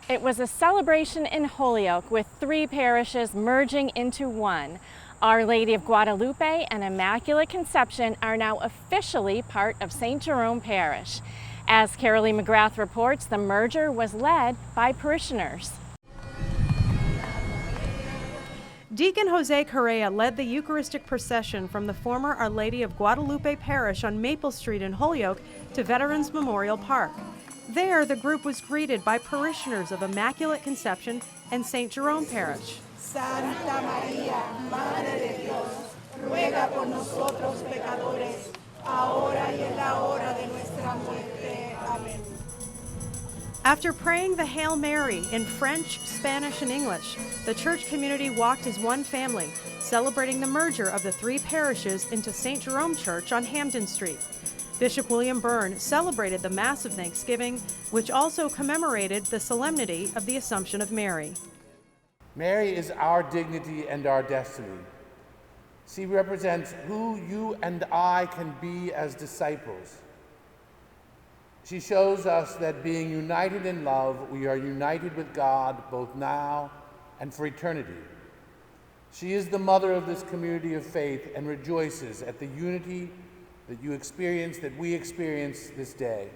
It was a celebration in Holyoke with 3 parishes merging into one. Our Lady of Guadalupe and Immaculate Conception are now officially part of St. Jerome Parish. As Carolee McGrath reports, the merger was led by parishioners. Deacon Jose Correa led the Eucharistic procession from the former Our Lady of Guadalupe Parish on Maple Street in Holyoke to Veterans Memorial Park. There, the group was greeted by parishioners of Immaculate Conception and St. Jerome Parish. Santa María, Madre de Dios, ruega por nosotros pecadores, ahora y en la hora de nuestra muerte. Amén. After praying the Hail Mary in French, Spanish, and English, the church community walked as one family, celebrating the merger of the 3 parishes into St. Jerome Church on Hampden Street. Bishop William Byrne celebrated the Mass of Thanksgiving, which also commemorated the solemnity of the Assumption of Mary. Mary is our dignity and our destiny. She represents who you and I can be as disciples. She shows us that being united in love, we are united with God both now and for eternity. She is the mother of this community of faith and rejoices at the unity that you experience, that we experience this day.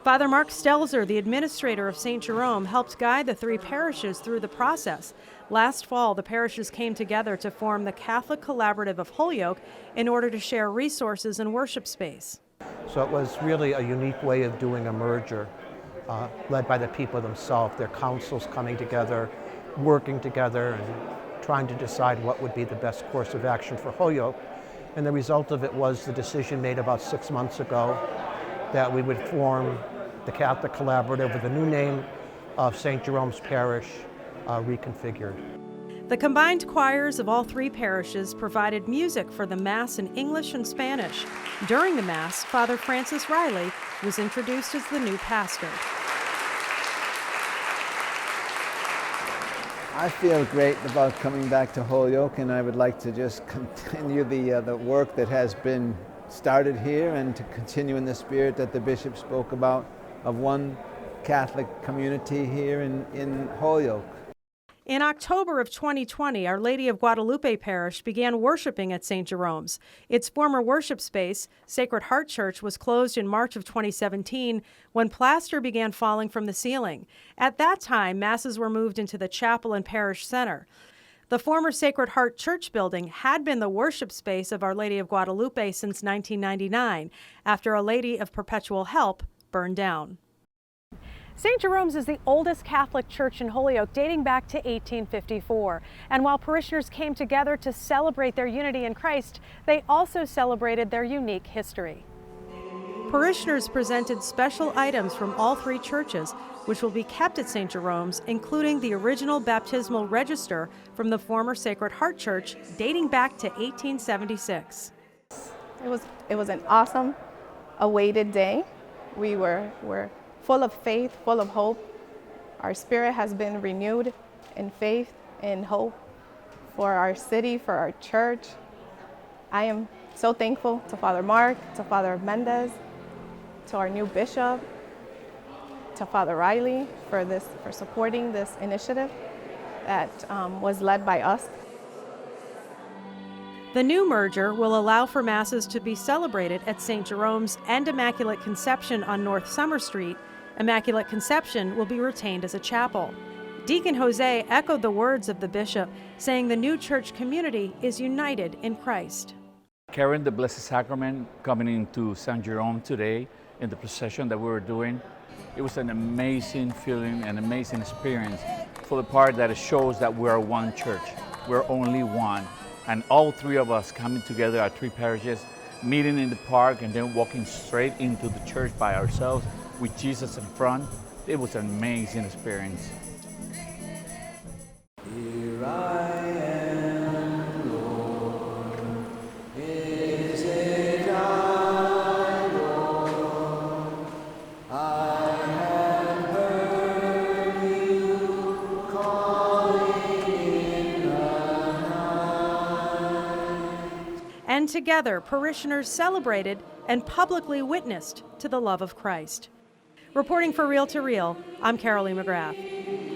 Father Mark Stelzer, the administrator of St. Jerome, helped guide the 3 parishes through the process. Last fall, the parishes came together to form the Catholic Collaborative of Holyoke in order to share resources and worship space. So it was really a unique way of doing a merger, led by the people themselves, their councils coming together, working together, and trying to decide what would be the best course of action for Holyoke. And the result of it was the decision made about 6 months ago that we would form the Catholic Collaborative with the new name of St. Jerome's Parish, reconfigured. The combined choirs of all 3 parishes provided music for the Mass in English and Spanish. During the Mass, Father Francis Riley was introduced as the new pastor. I feel great about coming back to Holyoke, and I would like to just continue the work that has been started here and to continue in the spirit that the bishop spoke about of one Catholic community here in Holyoke. In October of 2020, Our Lady of Guadalupe Parish began worshiping at St. Jerome's. Its former worship space, Sacred Heart Church, was closed in March of 2017 when plaster began falling from the ceiling. At that time, masses were moved into the chapel and parish center. The former Sacred Heart Church building had been the worship space of Our Lady of Guadalupe since 1999, after Our Lady of Perpetual Help burned down. St. Jerome's is the oldest Catholic church in Holyoke, dating back to 1854. And while parishioners came together to celebrate their unity in Christ, they also celebrated their unique history. Parishioners presented special items from all 3 churches, which will be kept at St. Jerome's, including the original baptismal register from the former Sacred Heart Church, dating back to 1876. It was an awesome, awaited day. We were full of faith, full of hope. Our spirit has been renewed in faith and hope for our city, for our church. I am so thankful to Father Mark, to Father Mendez, to our new bishop, to Father Riley for supporting this initiative that was led by us. The new merger will allow for masses to be celebrated at St. Jerome's and Immaculate Conception on North Summer Street. Immaculate Conception will be retained as a chapel. Deacon Jose echoed the words of the bishop, saying the new church community is united in Christ. Carrying the Blessed Sacrament coming into St. Jerome today in the procession that we were doing, it was an amazing feeling, an amazing experience for the part that it shows that we are one church. We're only one. And all 3 of us coming together at 3 parishes, meeting in the park and then walking straight into the church by ourselves with Jesus in front. It was an amazing experience. Here I am, Lord. Is it I, Lord? I have heard you calling in the night. And together, parishioners celebrated and publicly witnessed to the love of Christ. Reporting for Reel to Reel, I'm Carolee McGrath.